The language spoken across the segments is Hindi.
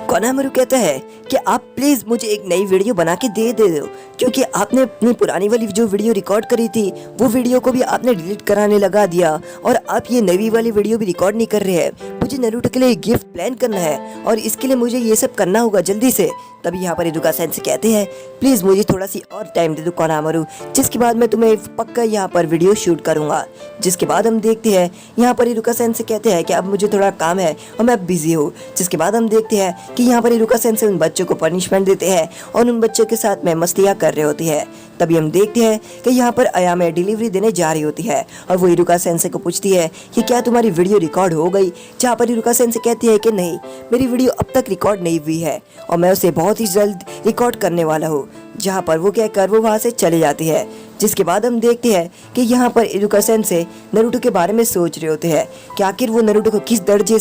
कोनामरू कहता है कि आप प्लीज़ मुझे एक नई वीडियो बना के दे दो, क्योंकि आपने अपनी पुरानी वाली जो वीडियो रिकॉर्ड करी थी वो वीडियो को भी आपने डिलीट कराने लगा दिया और आप ये नई वाली वीडियो भी रिकॉर्ड नहीं कर रहे हैं। मुझे नारुतो के लिए गिफ्ट प्लान करना है और इसके लिए मुझे ये सब करना होगा जल्दी से। तभी यहाँ पर इरुका सेंसेई कहते हैं प्लीज़ मुझे थोड़ा सी और टाइम दे दो कोनामरू, जिसके बाद मैं तुम्हें पक्का यहाँ पर वीडियो शूट करूँगा। जिसके बाद हम देखते हैं यहाँ पर इरुका सेंसेई कहते हैं कि अब मुझे थोड़ा काम है और मैं बिजी हूँ। जिसके बाद हम देखते हैं कि यहाँ पर इरुका सेंसेई उन बच्चों को पनिशमेंट देते हैं और उन बच्चों के साथ में मस्तियाँ कर रहे होती है। तभी हम देखते हैं कि यहाँ पर अयामे डिलीवरी देने जा रही होती है और वो इरुका सेंसेई को पूछती है कि क्या तुम्हारी वीडियो रिकॉर्ड हो गई। जहाँ पर इरुका सेंसेई कहती है कि नहीं, मेरी वीडियो अब तक रिकॉर्ड नहीं हुई है और मैं उसे बहुत ही जल्द रिकॉर्ड करने वाला हूँ। जहाँ पर वो कहकर वो वहाँ से चले जाती है। जिसके बाद हम देखते हैं कि यहाँ पर इरुका सेंसेई नारुतो के बारे में सोच रहे होते हैं कि आखिर वो नारुतो को किस दर्जे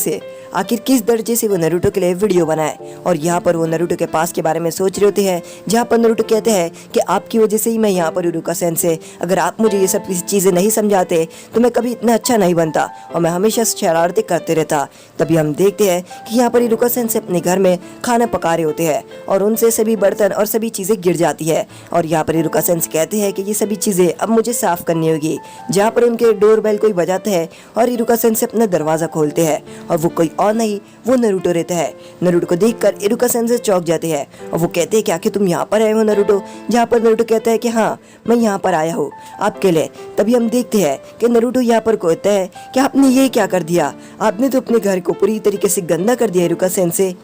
से वो नारुतो के लिए वीडियो बनाए। और यहाँ पर वो नारुतो के पास के बारे में सोच रहे होते हैं, जहाँ पर नारुतो कहते हैं कि आपकी वजह से ही मैं यहाँ पर इरुका सेंसेई, अगर आप मुझे ये सब चीज़ें नहीं समझाते तो मैं कभी इतना अच्छा नहीं बनता और मैं हमेशा शरारतें करते रहता। तभी हम देखते हैं कि यहाँ पर इरुका सेंसेई अपने घर में खाना पका रहे होते हैं और उनसे सभी बर्तन और सभी चीज़ें गिर जाती है। और यहाँ पर इरुका सेंसेई कहते हैं कि ये सभी चीज़ें अब मुझे साफ करनी होगी। जहाँ पर उनके डोर बेल कोई बजाता है और इरुका सेंसेई अपना दरवाज़ा खोलते हैं और वो कोई और नहीं, वो नारुतो रहता है। नारुतो को देखकर इरुका सेंसेई चौंक जाते हैं और वो कहते हैं कि आखिर तुम यहाँ पर आए हो नारुतो। जहाँ पर नारुतो कहता है कि हाँ, मैं यहाँ पर आया हूँ आपके लिए। तभी हम देखते हैं कि नारुतो यहाँ पर कहता है कि आपने ये क्या कर दिया, आपने तो अपने घर को पूरी तरीके से गंदा कर दिया इरुका सेंसेई।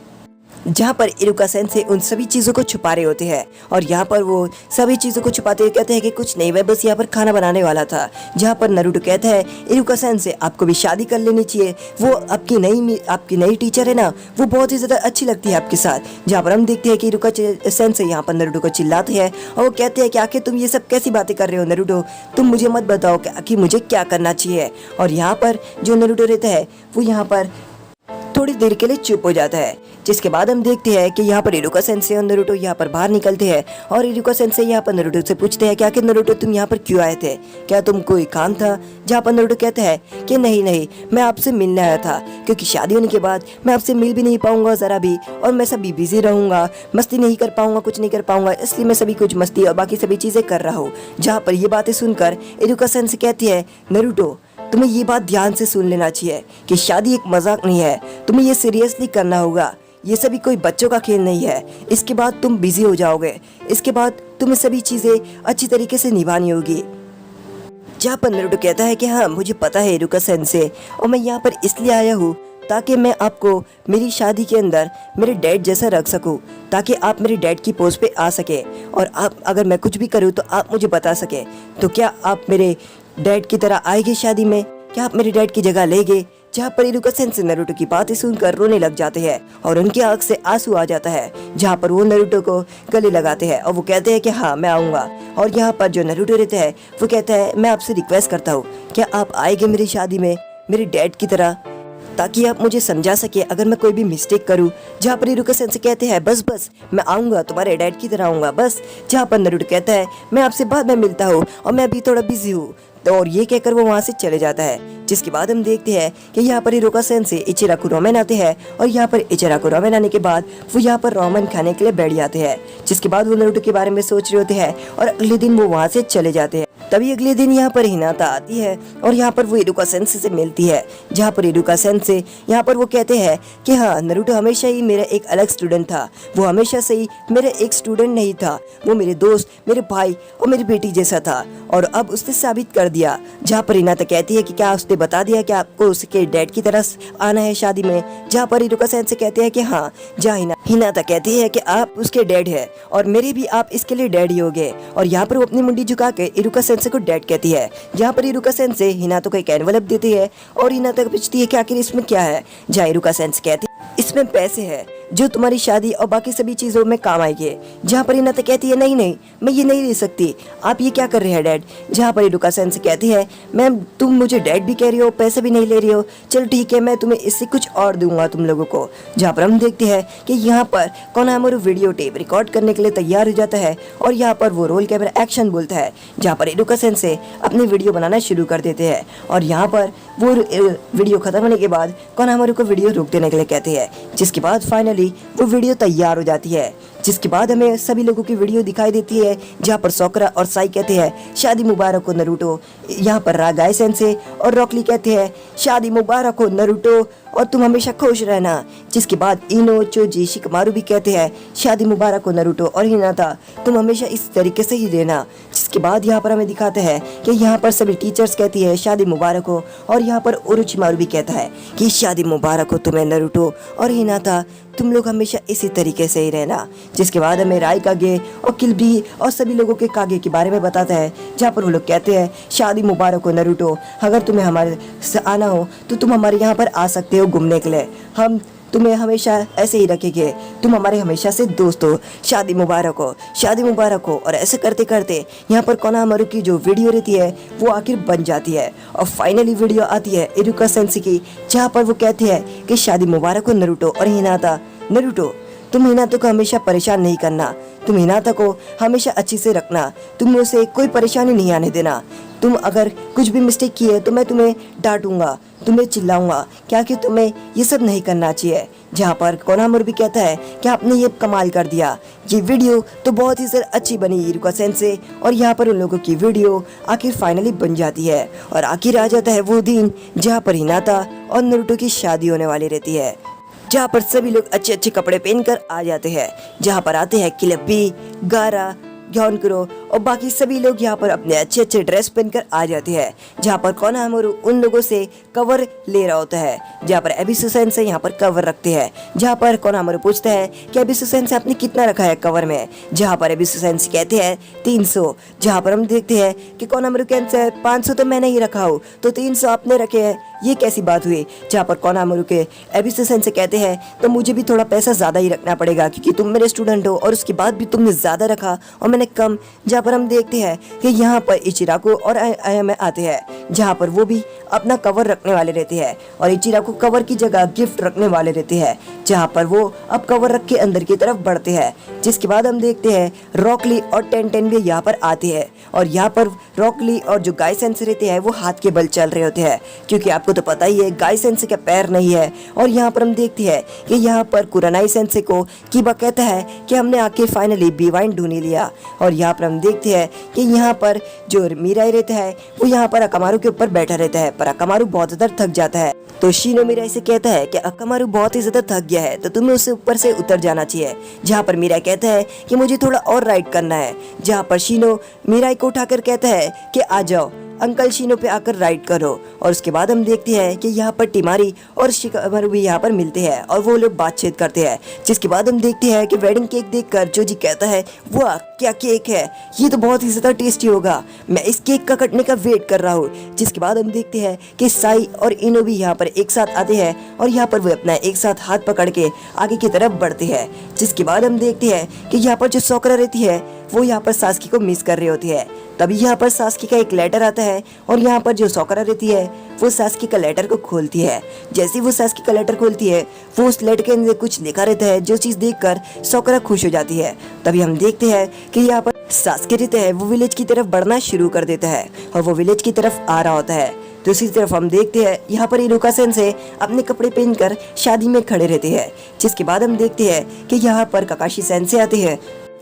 जहाँ पर इरुका सेंसेई उन सभी चीज़ों को छुपा रहे होते हैं और यहाँ पर वो सभी चीज़ों को छुपाते हुए कहते हैं कि कुछ नहीं, मैं बस यहाँ पर खाना बनाने वाला था। जहाँ पर नारुतो कहता है इरुका सेंसेई आपको भी शादी कर लेनी चाहिए, वो आपकी नई टीचर है ना, वो बहुत ही ज़्यादा अच्छी लगती है आपके साथ। जहाँ पर हम देखते हैं कि इरुका सेंसेई यहाँ पर नारुतो को चिल्लाते हैं और वो कहते हैं कि आखिर तुम ये सब कैसी बातें कर रहे हो नारुतो, तुम मुझे मत बताओ कि आखिर मुझे क्या करना चाहिए। और यहाँ पर जो नारुतो रहता है वो यहाँ पर थोड़ी देर के लिए चुप हो जाता है। जिसके बाद हम देखते हैं कि यहाँ पर इरुका सेंसेई और नारुतो यहाँ पर बाहर निकलते हैं और इरुका सेंसेई यहाँ पर नारुतो से पूछते हैं कि आखिर नारुतो तुम यहाँ पर क्यों आए थे, क्या तुम कोई काम था। जहाँ पर नारुतो कहता है कि नहीं, मैं आपसे मिलने आया था, क्योंकि शादी होने के बाद मैं आपसे मिल भी नहीं पाऊंगा ज़रा भी और मैं सभी बिजी रहूंगा, मस्ती नहीं कर पाऊंगा, कुछ नहीं कर पाऊंगा, इसलिए मैं सभी कुछ मस्ती और बाकी सभी चीज़ें कर रहा हूँ। जहाँ पर ये बातें सुनकर इरुका सेंसेई कहती है नारुतो तुम्हें ये बात ध्यान से सुन लेना चाहिए कि शादी एक मजाक नहीं है, तुम्हें ये सीरियसली करना होगा। ये सभी कोई बच्चों का खेल नहीं है। इसके बाद तुम बिजी हो जाओगे, इसके बाद तुम्हें सभी चीज़ें अच्छी तरीके से निभानी होगी। जहाँ पर नारुतो कहता है कि हाँ, मुझे पता है इरुका सेंसेई, और मैं यहाँ पर इसलिए आया हूँ ताकि मैं आपको मेरी शादी के अंदर मेरे डैड जैसा रख सकूं, ताकि आप मेरे डैड की पोस्ट पे आ सके और आप अगर मैं कुछ भी करूं तो आप मुझे बता सके। तो क्या आप मेरे डैड की तरह आएंगे शादी में, क्या आप मेरे डैड की जगह लेंगे। जहाँ पर इरुका सेंसेई नारुतो की बातें सुनकर रोने लग जाते हैं और उनकी आंख से आंसू आ जाता है। जहाँ पर वो नारुतो को गले लगाते हैं और वो कहते हैं कि हाँ, मैं आऊँगा। और यहाँ पर जो नारुतो रहता है वो कहता है मैं आपसे रिक्वेस्ट करता हूँ, क्या आप आएंगे मेरी शादी में मेरे डैड की तरह, ताकि आप मुझे समझा सके अगर मैं कोई भी मिस्टेक करूं। जहाँ पर इरुका सेंसेई कहते हैं बस मैं आऊँगा, तुम्हारे डैड की तरह आऊँगा बस। जहाँ पर नारुतो कहता है मैं आपसे बाद में मिलता हूँ और मैं अभी थोड़ा बिजी हूँ, तो और ये कहकर वो वहाँ से चले जाता है। जिसके बाद हम देखते हैं कि यहाँ पर इरुका सेंसेई इचिराकु रामेन आते हैं और यहाँ पर इचिराकु रामेन आने के बाद वो यहाँ पर रामेन खाने के लिए बैठ जाते हैं। जिसके बाद वो नारुतो के बारे में सोच रहे होते हैं और अगले दिन वो वहाँ से चले जाते हैं। तभी अगले दिन यहाँ पर हिनाता आती है और यहाँ पर वो इरुका सेंसेई से मिलती है। जहाँ पर इरुका सेंसेई यहाँ पर वो कहते हैं कि हाँ, नारुतो हमेशा ही मेरा एक अलग स्टूडेंट था, वो हमेशा से ही मेरा एक स्टूडेंट नहीं था, वो मेरे दोस्त, मेरे भाई और मेरी बेटी जैसा था और अब उसने साबित कर दिया। जहाँ पर हिनाता कहती है कि क्या उसने बता दिया कि आपको उसके डैड की तरह आना है शादी में। जहाँ पर इरुका सेंसेई कहते हैं कि हाँ। जहाँ हिनाता कहती है कि आप उसके डैड है और मेरे भी आप इसके लिए डैड ही हो गए। और यहाँ पर वो अपनी मुंडी झुका के इरुका सेंसेई को डैड कहती है। जहाँ पर इरुका सेंसेई हिनाता को एक एनवलप देती है और हिनाता पूछती है कि आखिर इसमें क्या है। जहाँ इरुका सेंसेई कहती है इसमें पैसे है जो तुम्हारी शादी और बाकी सभी चीज़ों में काम आएंगे। जहाँ पर हिनाता कहती है नहीं, मैं ये नहीं ले सकती, आप ये क्या कर रहे हैं डैड। जहाँ पर इरुका सेंसेई कहती है मैम, तुम मुझे डैड भी कह रही हो, पैसे भी नहीं ले रही हो, चलो ठीक है, मैं तुम्हें इससे कुछ और दूंगा तुम लोगों को। जहाँ पर हम देखते हैं कि यहाँ पर कोनामरू वीडियो टेप रिकॉर्ड करने के लिए तैयार हो जाता है और यहाँ पर वो रोल कैमरा एक्शन बोलता है। जहाँ पर इरुका सेंसेई अपनी वीडियो बनाना शुरू कर देते हैं और यहाँ पर वो वीडियो खत्म होने के बाद कोनामरू को वीडियो रोक देने के लिए कहते हैं। जिसके बाद फाइनली फाइनली वो वीडियो तैयार हो जाती है, जिसके बाद हमें सभी लोगों की वीडियो दिखाई देती है जहाँ पर सोकरा और साई कहते हैं शादी मुबारक हो नरूटो। यहाँ पर रागाई सेंसे और रॉकली कहते हैं शादी मुबारक हो नरूटो और तुम हमेशा खुश रहना। जिसके बाद इनो, चोजी, शिकमारू भी कहते हैं शादी मुबारक हो नरूटो और हिनाता तुम हमेशा इस तरीके से ही रहना। जिसके बाद यहाँ पर हमें दिखाते हैं कि यहाँ पर सभी टीचर्स कहती है शादी मुबारक हो और यहाँ पर ओरोचिमारू भी कहता है कि शादी मुबारक हो तुम्हें नरूटो और हिनाता तुम लोग हमेशा इसी तरीके से ही रहना। जिसके बाद हमें राय कागे और किलबी और सभी लोगों के कागे के बारे में बताता है जहाँ पर वो लोग कहते हैं शादी मुबारक हो नरूटो, अगर तुम्हें हमारे से आना हो तो तुम हमारे यहाँ पर आ सकते हो घूमने के लिए, हम तुम्हें हमेशा ऐसे ही रखेंगे, तुम हमारे हमेशा से दोस्त हो, शादी मुबारक हो, शादी मुबारक हो। और ऐसे करते करते यहाँ पर कोनामारू की जो वीडियो रहती है वो आखिर बन जाती है और फाइनली वीडियो आती है इरुका सेंसे की, जहाँ पर वो कहते हैं कि शादी मुबारक हो नरूटो और हिनाता नरूटो तुम हिनाता को हमेशा परेशान नहीं करना, तुम हिनाता को हमेशा अच्छी से रखना, तुम उसे कोई परेशानी नहीं आने देना, तुम अगर कुछ भी मिस्टेक की है तो मैं तुम्हें डांटूंगा, तुम्हें चिल्लाऊंगा, क्या कि तुम्हें ये सब नहीं करना चाहिए। जहाँ पर कोनामारू भी कहता है कि आपने ये कमाल कर दिया, ये वीडियो तो बहुत ही अच्छी बनी इरुका सेंसे। और यहाँ पर उन लोगों की वीडियो आखिर फाइनली बन जाती है और आखिर आ जाता है वो दिन जहाँ पर हिनाता और नरूटो की शादी होने वाली रहती है, जहाँ पर सभी लोग अच्छे अच्छे कपड़े पहनकर आ जाते हैं। जहाँ पर आते हैं किलबी, गारा, ग्योनकुरो और बाकी सभी लोग यहाँ पर अपने अच्छे अच्छे ड्रेस पहनकर आ जाते हैं। जहाँ पर कोनामारू उन लोगों से कवर ले रहा होता है, जहाँ पर एबिसु सेंसे यहाँ पर कवर रखते हैं। जहाँ पर कोनामारू पूछता है कि एबिसु सेंसे आपने कितना रखा है कवर में, जहाँ पर एबिसु सेंसे कहते हैं 300। जहाँ पर हम देखते हैं कि कोनामारू कहते हैं 500 तो मैंने ही रखा हो तो 300 आपने रखे हैं, ये कैसी बात हुई। जहाँ पर कोनामारू के एबिसु सेंसे कहते हैं तो मुझे भी थोड़ा पैसा ज़्यादा ही रखना पड़ेगा क्योंकि तुम मेरे स्टूडेंट हो और उसके बाद भी तुमने ज़्यादा रखा और मैंने कम। जहाँ पर हम देखते हैं कि यहाँ पर इचिराको और आयामे आते हैं, जहाँ पर वो भी अपना कवर रखने वाले रहते हैं और इचिराको कवर की जगह गिफ्ट रखने वाले रहते हैं, जहाँ पर वो अब कवर रख के अंदर की तरफ बढ़ते हैं। जिसके बाद हम देखते हैं रॉकली और टेन भी यहाँ पर आते हैं और यहाँ पर रॉकली और जो गाई सेंसे रहते हैं वो हाथ के बल चल रहे होते हैं, क्योंकि आपको तो पता ही है गाई सेंसे का पैर नहीं है। और यहाँ पर हम देखते हैं कि यहाँ पर कुरानाई सेंसे को कीबा कहता है कि हमने आखिर फाइनली बीवाइन ढूंढ लिया। और यहाँ पर हम देखते हैं कि यहाँ पर जो मिराई रहता है वो यहाँ पर अकामारू के ऊपर बैठा रहता है, पर अकामारू बहुत ज्यादा थक जाता है तो शीनो मिराई से कहता है कि अकामारू बहुत ही ज्यादा थक गया है तो तुम्हें उससे ऊपर से उतर जाना चाहिए। जहाँ पर मिराई कहता है कि मुझे थोड़ा और राइड करना है, जहाँ पर शीनो मिराई को उठाकर कहता है कि आ जाओ अंकल शीनो पे आकर राइड करो। और उसके बाद हम देखते हैं कि यहाँ पर टिमारी और शिकामारू भी यहाँ पर मिलते हैं और वो लोग बातचीत करते हैं। जिसके बाद हम देखते हैं कि वेडिंग केक देखकर जोजी कहता है वाह क्या केक है, ये तो बहुत ही ज़्यादा टेस्टी होगा, मैं इस केक का कटने का वेट कर रहा हूँ। जिसके बाद हम देखते हैं कि साई और इनो भी यहाँ पर एक साथ आते हैं और यहाँ पर वो अपना एक साथ हाथ पकड़ के आगे की तरफ बढ़ते हैं। जिसके बाद हम देखते हैं कि यहाँ पर जो सोकरा रहती है वो यहाँ पर सास्की को मिस कर रही होती है। तभी यहाँ पर सास्की का एक लेटर आता है और यहाँ पर जो सोकरा रहती है वो सास्की का लेटर को खोलती है। जैसे ही वो सास्की का लेटर खोलती है वो उस लेटर के अंदर कुछ लिखा रहता है, जो चीज़ देखकर सोकरा खुश हो जाती है। तभी हम देखते हैं कि यहाँ पर सास्की रहता है वो विलेज की तरफ बढ़ना शुरू कर देता है और वो विलेज की तरफ आ रहा होता है। दूसरी तरफ हम देखते हैं यहाँ पर इरुका सेंसे अपने कपड़े पहनकर शादी में खड़े रहते हैं। जिसके बाद हम देखते हैं कि यहाँ पर काकाशी सेंसे आते हैं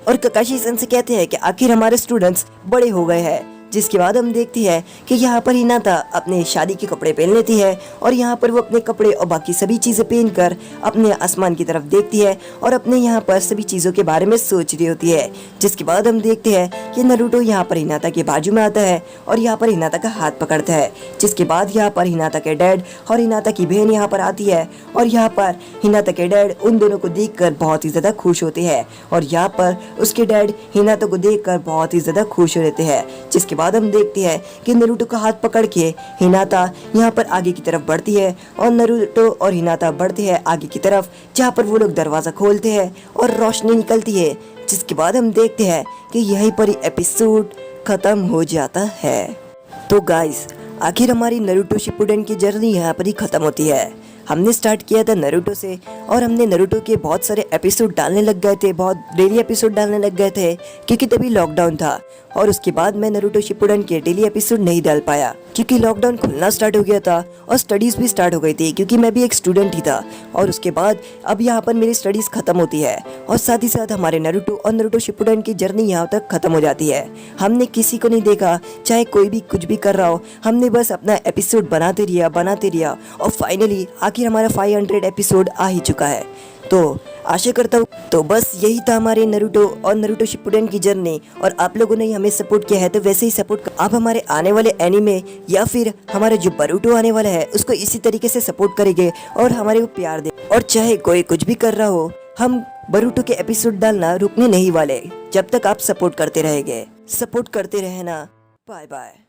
और काकाशी सेंसे कहते हैं कि आखिर हमारे स्टूडेंट्स बड़े हो गए हैं। जिसके बाद हम देखती है कि यहाँ पर हिनाता अपने शादी के कपड़े पहन लेती है और यहाँ पर वो अपने कपड़े और बाकी सभी चीज़ें पहनकर अपने आसमान की तरफ देखती है और अपने यहाँ पर सभी चीज़ों के बारे में सोच रही होती है। जिसके बाद हम देखते हैं कि नरूटो यहाँ पर हिनाता के बाजू में आता है और यहाँ पर हिनाता का हाथ पकड़ता है। जिसके बाद यहाँ पर हिनाता के डैड और हिनाता की बहन यहाँ पर आती है और यहाँ पर हिनाता के डैड उन दोनों को देखकर बहुत ही ज़्यादा खुश होते हैं और यहाँ पर उसके डैड हिनाता को देखकर बहुत ही ज़्यादा खुश रहते हैं। जिसके बाद हम देखते हैं कि नरूटो का हाथ पकड़ के हिनाता यहाँ पर आगे की तरफ बढ़ती है और नरूटो और हिनाता बढ़ते हैं आगे की तरफ, जहाँ पर वो लोग दरवाज़ा खोलते हैं और रोशनी निकलती है। जिसके बाद हम देखते हैं कि यहीं पर ही एपिसोड ख़त्म हो जाता है। तो गाइस आखिर हमारी नारुतो शिपुडेन की जर्नी यहाँ पर ही ख़त्म होती है। हमने स्टार्ट किया था नारुतो से और हमने नारुतो के बहुत सारे एपिसोड डालने लग गए थे, बहुत डेली एपिसोड डालने लग गए थे क्योंकि तभी लॉकडाउन था। और उसके बाद मैं नारुतो शिपुडन के डेली एपिसोड नहीं डाल पाया क्योंकि लॉकडाउन खुलना स्टार्ट हो गया था और स्टडीज़ भी स्टार्ट हो गई थी क्योंकि मैं भी एक स्टूडेंट ही था। और उसके बाद अब यहाँ पर मेरी स्टडीज़ ख़त्म होती है और साथ ही साथ हमारे नारुतो और नारुतो शिपुडन की जर्नी यहाँ तक ख़त्म हो जाती है। हमने किसी को नहीं देखा, चाहे कोई भी कुछ भी कर रहा हो, हमने बस अपना एपिसोड बनाते रहा और फाइनली आखिर हमारा 500 एपिसोड आ ही चुका है। तो आशा करता हूँ तो बस यही था हमारे नारुतो और नारुतो शिपुडन की जर्नी। और आप लोगों ने हमें सपोर्ट किया है तो वैसे ही सपोर्ट आप हमारे आने वाले एनीमे या फिर हमारे जो बोरुतो आने वाला है उसको इसी तरीके से सपोर्ट करेंगे और हमारे को प्यार दे। और चाहे कोई कुछ भी कर रहा हो, हम बोरुतो के एपिसोड डालना रुकने नहीं वाले जब तक आप सपोर्ट करते रहेंगे। सपोर्ट करते रहना। Bye bye.